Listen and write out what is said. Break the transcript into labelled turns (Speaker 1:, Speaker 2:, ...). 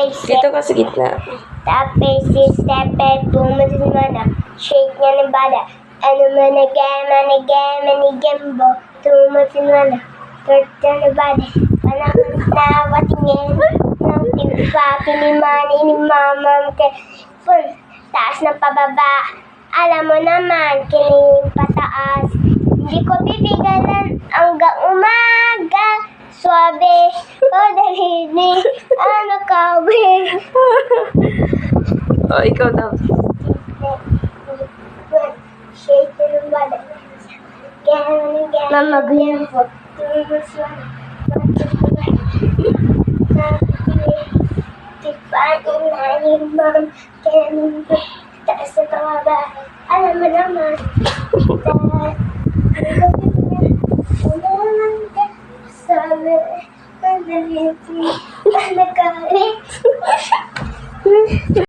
Speaker 1: Dito ka sa gitna.
Speaker 2: Tapos si Stepper, pumunta naman. Shake niya ng bada. Ano manigembo. Tumutin naman. Torta na bada. Panahon na watingin. Nang tipapi ni Manny ni Mama. Taas ng pababa. Alam mo naman, kiling pataas. Hindi ko bibigalan hanggang umaga. Suabe, o dalini, ano kawi.
Speaker 1: Oh, ikaw daw.
Speaker 2: Shake ng bada. Mama, ganyan po. Tipain na yung ma'am. Ganyan po. Taas na pababa. Alam mo naman. Sabi, ang daliti, ang nagkalit.